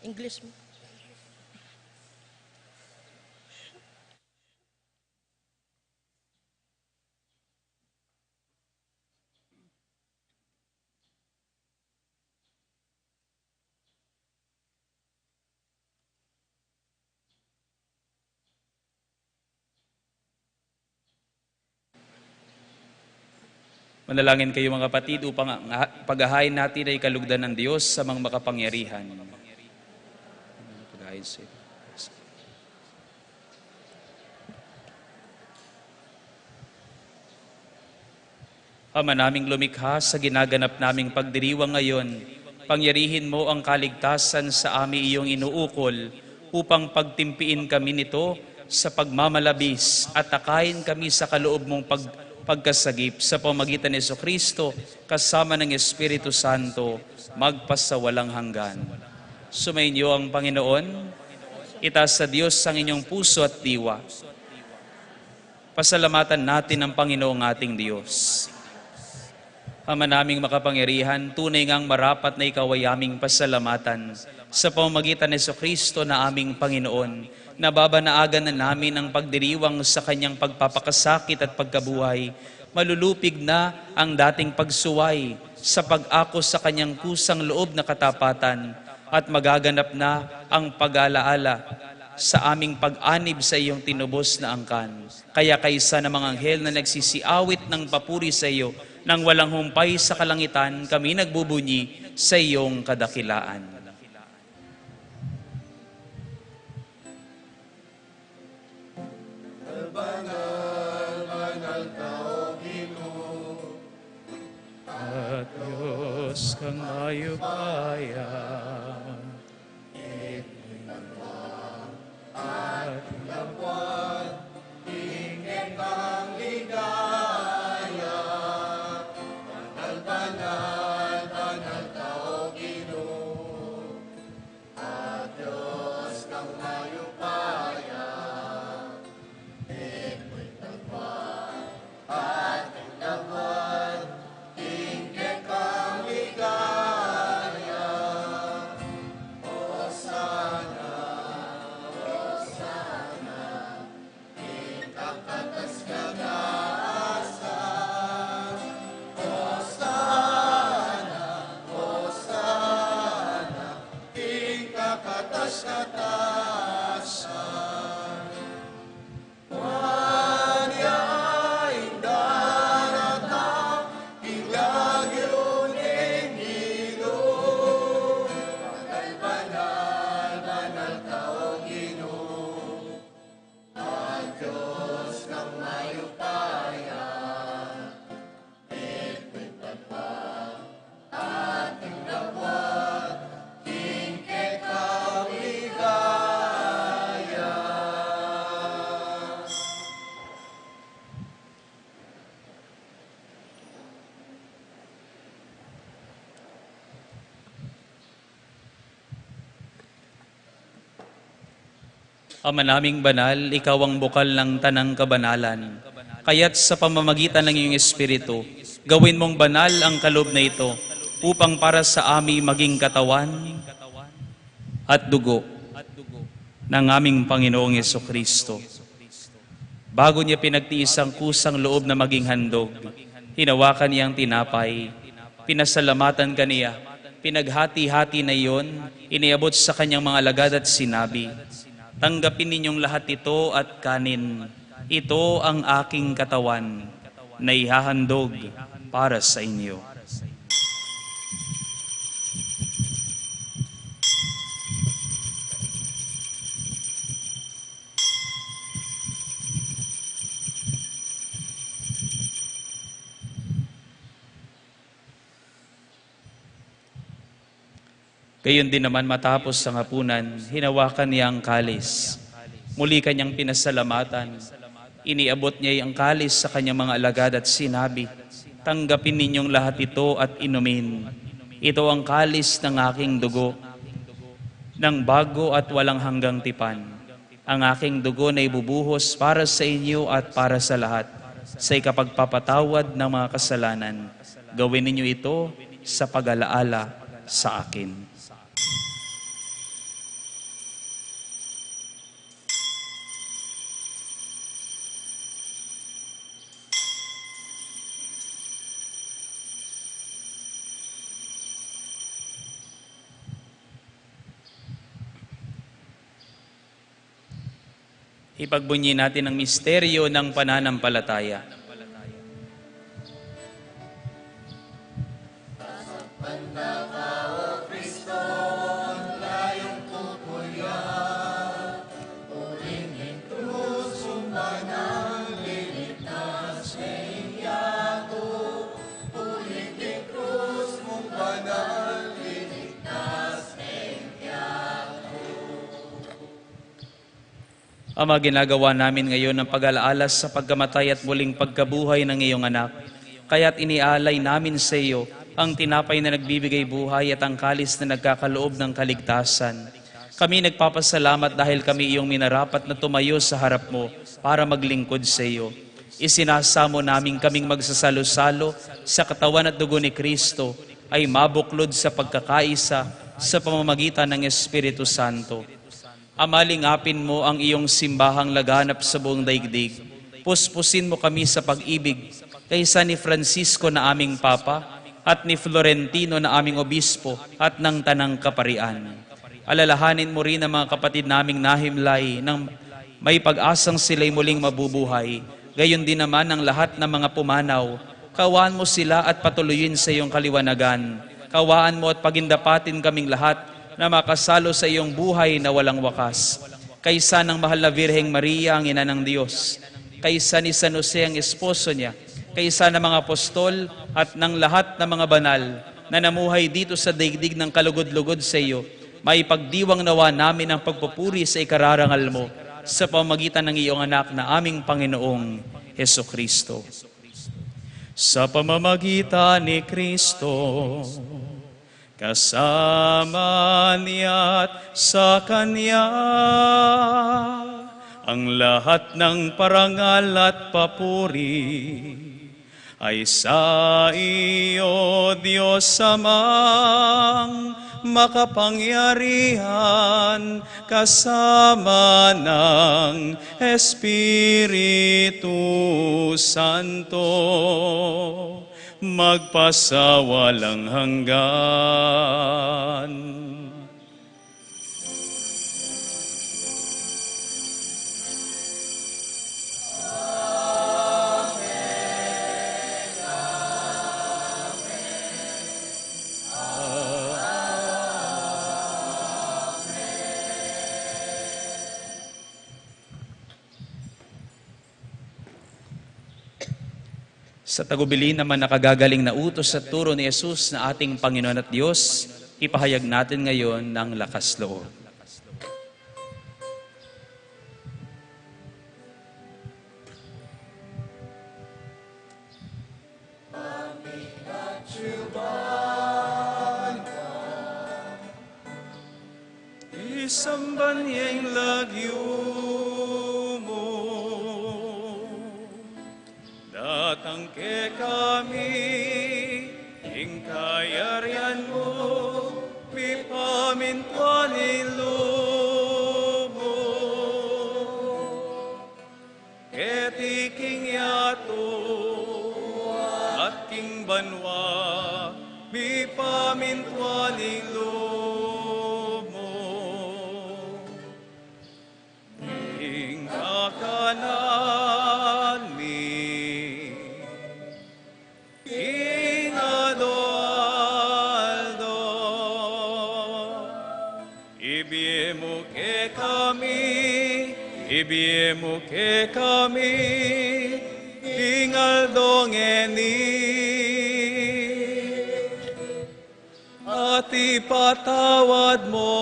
English mo. Manalangin kayo mga kapatid upang ang paghahain natin ay kalugdan ng Diyos sa mga makapangyarihan. Paghahain sa iyo. Ama naming lumikha sa ginaganap naming pagdiriwang ngayon, pangyarihin mo ang kaligtasan sa amin iyong inuukol upang pagtimpiin kami nito sa pagmamalabis at takayin kami sa kaloob mong pagkasagip sa pamagitan ni Jesucristo kasama ng Espiritu Santo magpasawalang hanggan. Sumainyo ang Panginoon, itaas sa Diyos ang inyong puso at diwa. Pasalamatan natin ang Panginoong ating Diyos. Ama naming makapangyarihan, tunay ngang marapat na ikaw ay aming pasalamatan sa pamamagitan ni Jesucristo na aming Panginoon. Nababanaagan na namin ang pagdiriwang sa kanyang pagpapakasakit at pagkabuhay. Malulupig na ang dating pagsuway sa pag-ako sa kanyang kusang loob na katapatan at magaganap na ang pag-alaala sa aming pag-anib sa iyong tinubos na angkan. Kaya kaysa ng mga anghel na nagsisiawit ng papuri sa iyo, nang walang humpay sa kalangitan, kami nagbubunyi sa iyong kadakilaan. At Diyos kang mayupayan, at lawan, ingin kang ligaya, banal, banal tao Ginoo, at Diyos kang mayupayan, ito'y tagwan, at tagwan, ingin kang ligaya, Hosana, Hosana, ikakatas ka na asas, Hosana, Hosana, ikakatas-katasan. Wanya indarata, ilagyuning ilo, banal, banal tao Ginoo, ang Diyos kang mayupayan, ito'y tagwan, ating lawan, ingkit kang ligaya. Ama naming banal, ikaw ang bukal ng tanang kabanalan. Kaya't sa pamamagitan ng iyong Espiritu, gawin mong banal ang kaloob na ito upang para sa amin maging katawan at dugo ng aming Panginoong Jesucristo. Bago niya pinagtiis ang kusang loob na maging handog, hinawakan niya ang tinapay, pinasalamatan kaniya, pinaghati-hati na iyon, iniabot sa kanyang mga alagad at sinabi, tanggapin ninyong lahat ito at kanin. Ito ang aking katawan na ihahandog para sa inyo. Gayon din naman matapos ang hapunan, hinawakan niya ang kalis. Muli kanyang pinasalamatan. Iniabot niya ang kalis sa kanyang mga alagad at sinabi, tanggapin ninyong lahat ito at inumin. Ito ang kalis ng aking dugo, ng bago at walang hanggang tipan. Ang aking dugo na ibubuhos para sa inyo at para sa lahat, sa ikapagpapatawad ng mga kasalanan. Gawin ninyo ito sa pag-alaala sa akin. Ipagbunyi natin ang misteryo ng pananampalataya. Ama, ginagawa namin ngayon ng pag-alaala sa pagkamatay at muling pagkabuhay ng iyong anak. Kaya't inialay namin sa iyo ang tinapay na nagbibigay buhay at ang kalis na nagkakaloob ng kaligtasan. Kami nagpapasalamat dahil kami iyong minarapat na tumayo sa harap mo para maglingkod sa iyo. Isinasamo namin kaming magsasalo-salo sa katawan at dugo ni Kristo ay mabuklod sa pagkakaisa sa pamamagitan ng Espiritu Santo. Amalingapin mo ang iyong simbahang laganap sa buong daigdig. Puspusin mo kami sa pag-ibig kaysa ni Francisco na aming Papa at ni Florentino na aming Obispo at ng Tanang Kaparian. Alalahanin mo rin ang mga kapatid naming nahimlay nang may pag-asang sila'y muling mabubuhay. Gayon din naman ang lahat ng mga pumanaw. Kawaan mo sila at patuloyin sa iyong kaliwanagan. Kawaan mo at pagindapatin kaming lahat na makasalo sa iyong buhay na walang wakas. Kaysa ng mahal na Birheng Maria, ang ina ng Diyos, kaysa ni San Jose ang esposo niya, kaysa ng mga apostol at ng lahat ng mga banal na namuhay dito sa daigdig ng kalugod-lugod sa iyo, maipagdiwang nawa namin ang pagpupuri sa ikararangal mo sa pamamagitan ng iyong anak na aming Panginoong Hesukristo. Sa pamamagitan ni Kristo, kasama niya't sa Kanya, ang lahat ng parangal at papuri ay sa iyo, Diyos Amang makapangyarihan, kasama ng Espiritu Santo, magpasawalang hanggan. Sa tagubilin naman nakagagaling na utos at turo ni Jesus na ating Panginoon at Diyos, ipahayag natin ngayon ng lakas loob. Isang banyeng lagyo mo, datang ke kami, hingkayarian mo, pipamintuan ilumo. Ketiking yato, at king banwa, pipamintuan ilumo. Hingkakanani, Aldo, ibiemo ke kami, Aldo ngeni, at ipatawad mo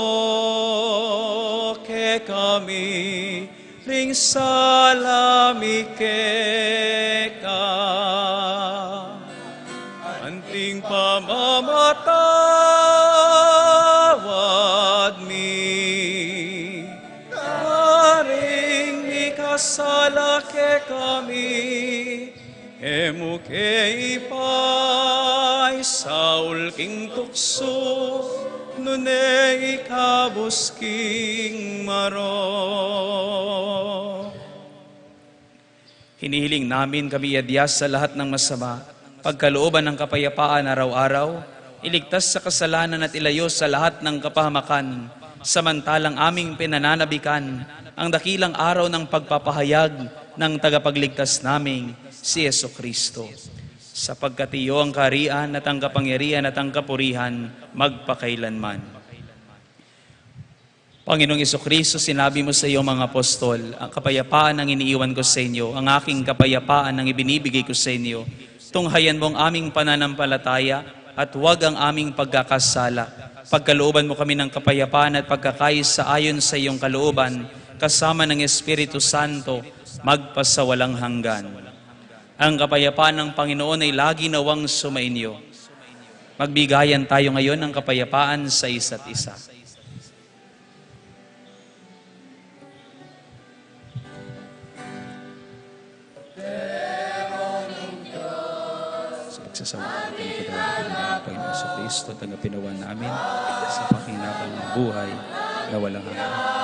ke kami, ring salami ka, anting pamamatawad mi, aring ikasala ke kami, emo ke ipay saul king tukso, nune ikabos king maro. Hinihiling namin kami iadyas sa lahat ng masama, pagkalooban ng kapayapaan araw-araw, iligtas sa kasalanan at ilayo sa lahat ng kapahamakan, samantalang aming pinananabikan ang dakilang araw ng pagpapahayag ng tagapagligtas naming si Jesucristo. Sapagkat iyo ang kaharian at ang kapangyarihan at ang kapurihan magpakailanman. Panginoong Jesucristo, sinabi mo sa iyo mga apostol, ang kapayapaan ang iniiwan ko sa inyo, ang aking kapayapaan ang ibinibigay ko sa inyo. Tunghayan mo ang aming pananampalataya at huwag ang aming pagkakasala. Pagkalooban mo kami ng kapayapaan at pagkakaisa ayon sa iyong kalooban, kasama ng Espiritu Santo, magpasawalang hanggan. Ang kapayapaan ng Panginoon ay lagi nawang sumainyo. Magbigayan tayo ngayon ng kapayapaan sa isa't isa. Sasawakan kami kadalaman ng Panginoon sa Kristo at ang pinawa namin sa pakinabang ng buhay na walang hanggan.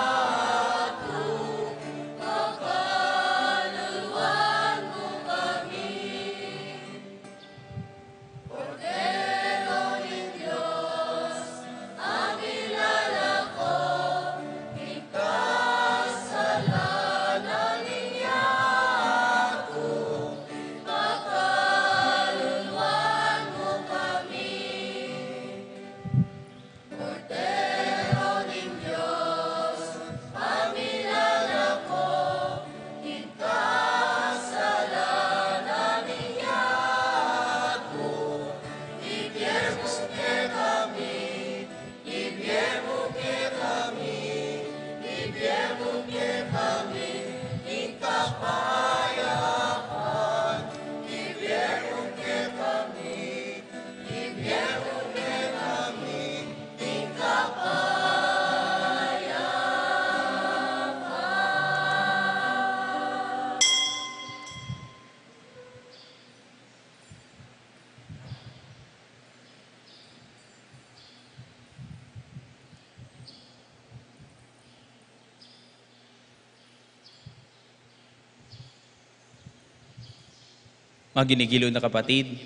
Mga ginigiliw na kapatid,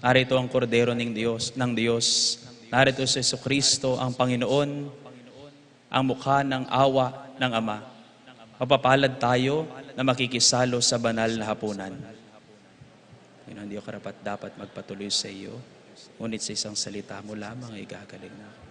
narito ang kordero ng Diyos. Narito si Jesucristo, ang Panginoon, ang mukha ng awa ng Ama. Mapapalad tayo na makikisalo sa banal na hapunan. Panginoon, hindi ko karapat dapat magpatuloy sa iyo, ngunit sa isang salita mo lamang ay gagaling na ako.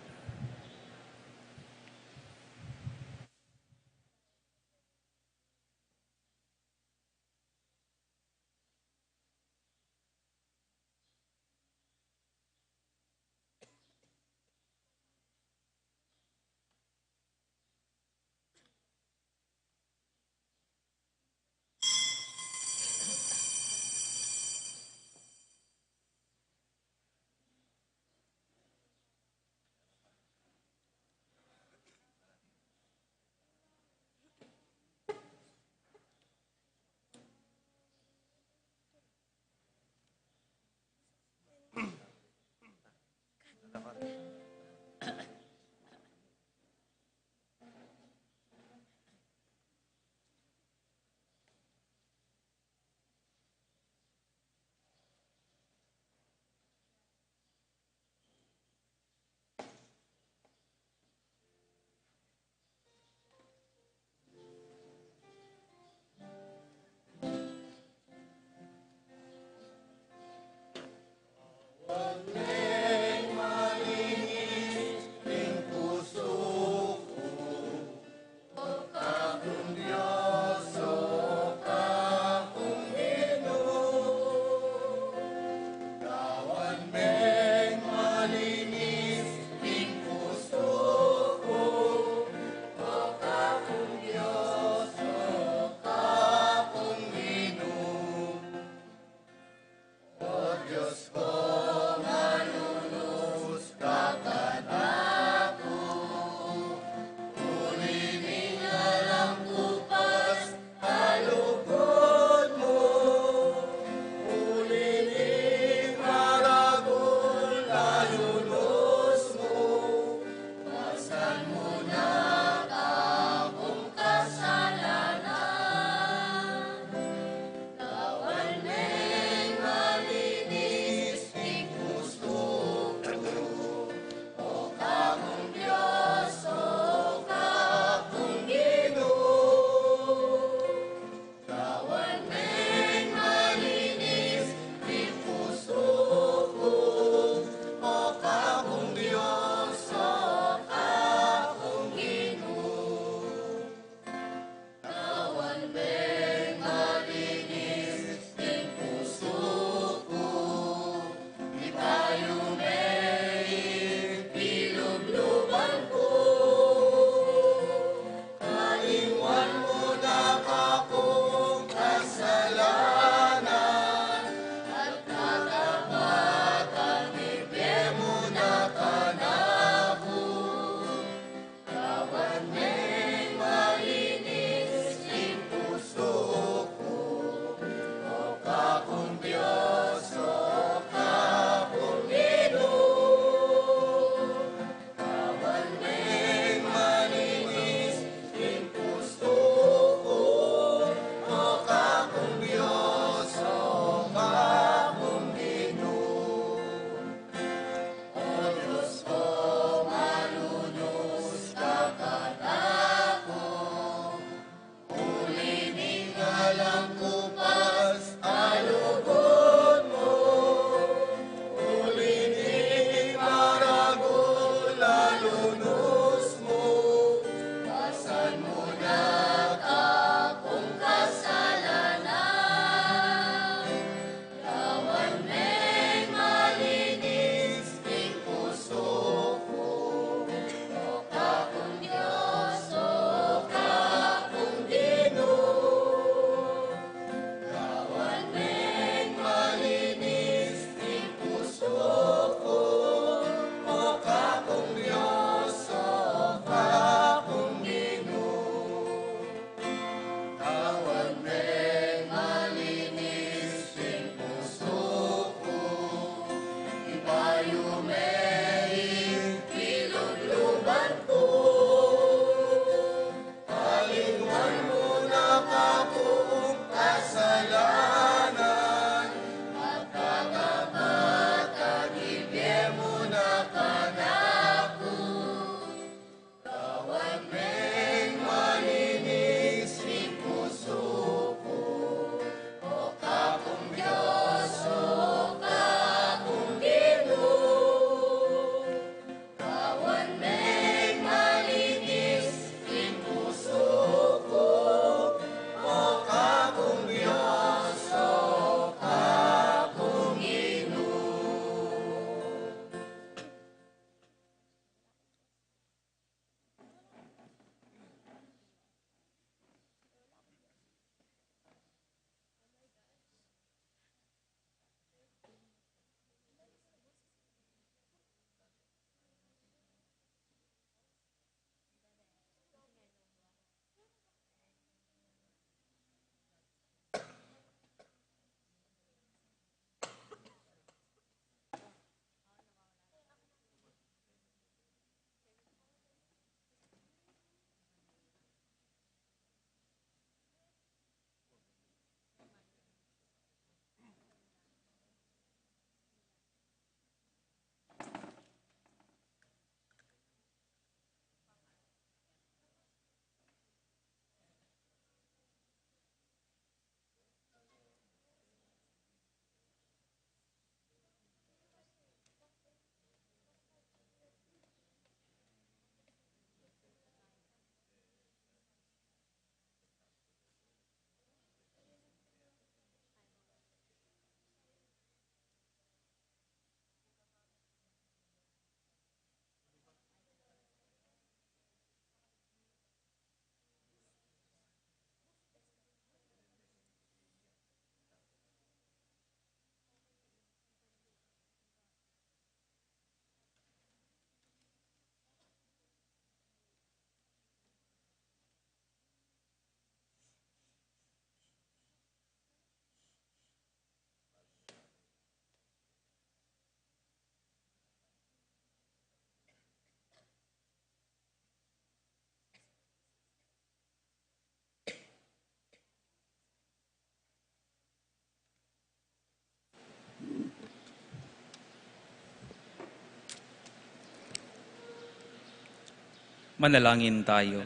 Manalangin tayo.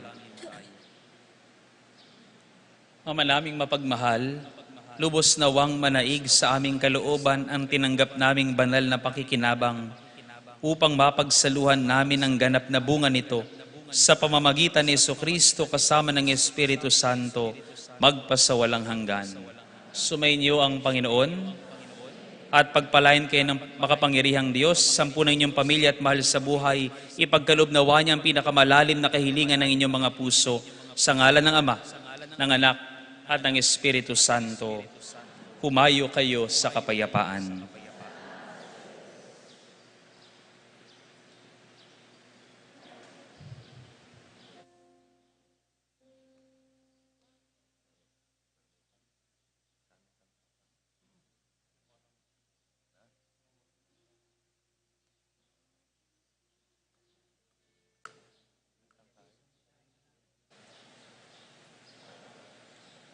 Ama naming mapagmahal, lubos nawang manaig sa aming kalooban ang tinanggap naming banal na pakikinabang upang mapagsaluhan namin ang ganap na bunga nito sa pamamagitan ni Jesucristo kasama ng Espiritu Santo magpasawalang hanggan. Sumainyo ang Panginoon at pagpalain kayo ng makapangyarihang Diyos, sampunan inyong pamilya at mahal sa buhay, ipagkaloob nawa niya ang pinakamalalim na kahilingan ng inyong mga puso sa ngalan ng Ama, ng Anak, at ng Espiritu Santo. Humayo kayo sa kapayapaan.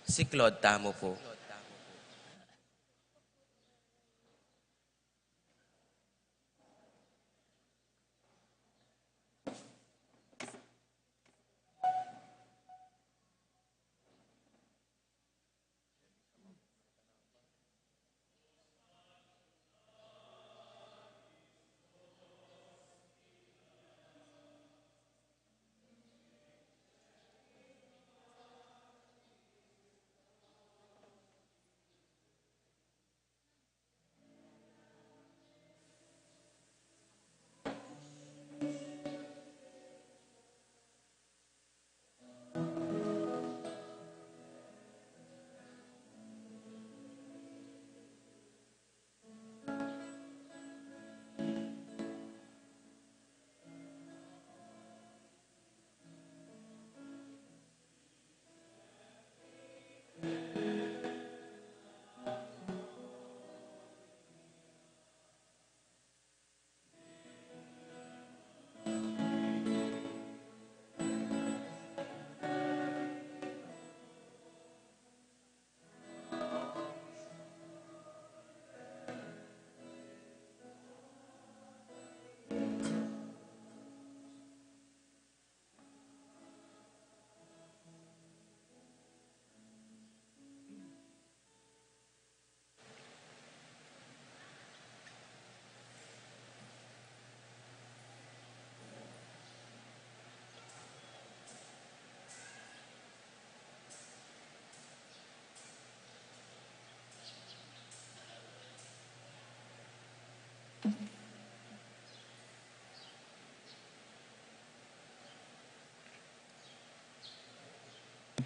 Si Claude Tamo po.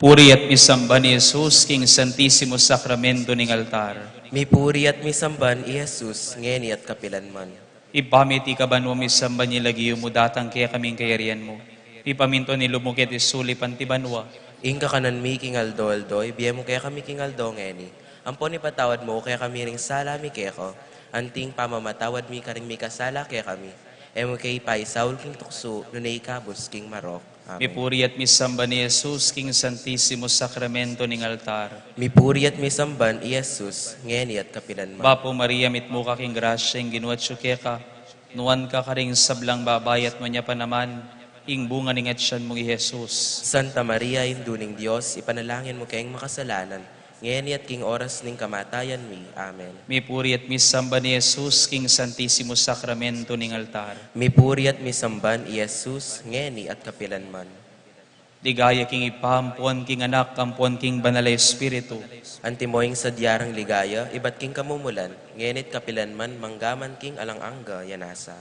Puri at misamba ni Jesus, King Santisimo Sacramento ng altar. Mipuri at misamban i Jesus, ngeni at kapilanman. Ipamiti ka ba no misamba ni lagiyo mo datang kaya kaming kayarian mo. Ipaminto ni lumukit isuli pantibanwa. Inka kanan mi kingaldo-aldoy, biya mo kaya kami kingaldo ngeni. Ampon ipatawad mo kaya kami ring sala mi keko. Anting pamamatawad mi karing mi kasala kaya kami. Emo kay paisaul king tukso, nunay kabus king marok. Amen. Mipuri at misamba ni Jesus, King Santisimo Sacramento ng altar. Mipuri at misamban i Jesus, ngeni at kapilanman. Bapo Maria, mitmo ka king grasya, ing ginuat ka. Nuan ka karing sablang babayat mo niya pa naman, ing bunga ning atsyan mong i Jesus. Santa Maria, induning Diyos, ipanalangin mo kayong makasalanan, ngeni at king oras ning kamatayan mi. Amen. Mipuri at misamba ni Jesus, King Santisimo Sacramento ng altar. Mipuri at misamban i Jesus, ngeni at kapilanman. Ligaya king ipahampuan king anak, kampuan king banal na Espiritu. Antimoing sa diyarang ligaya, iba't king kamumulan, ngenit kapilanman, manggaman king alang-angga, yanasa.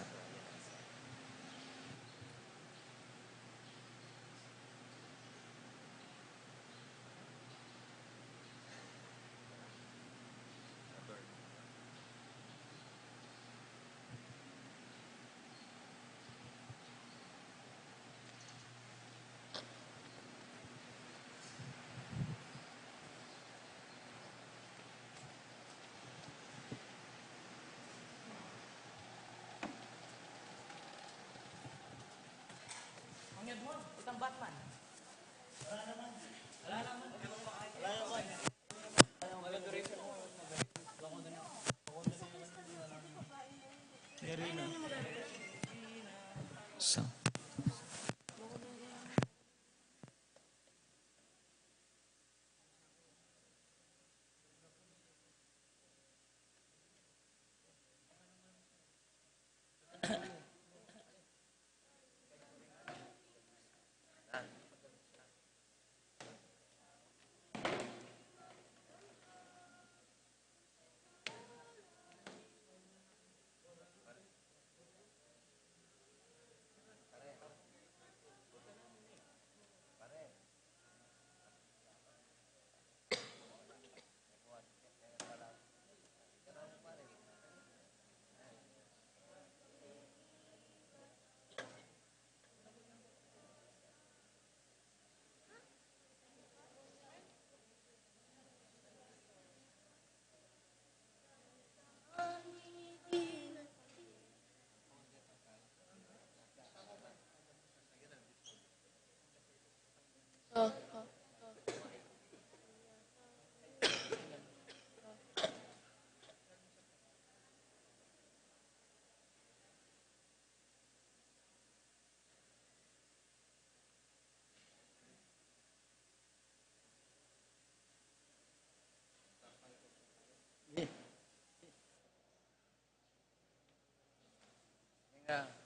Yeah.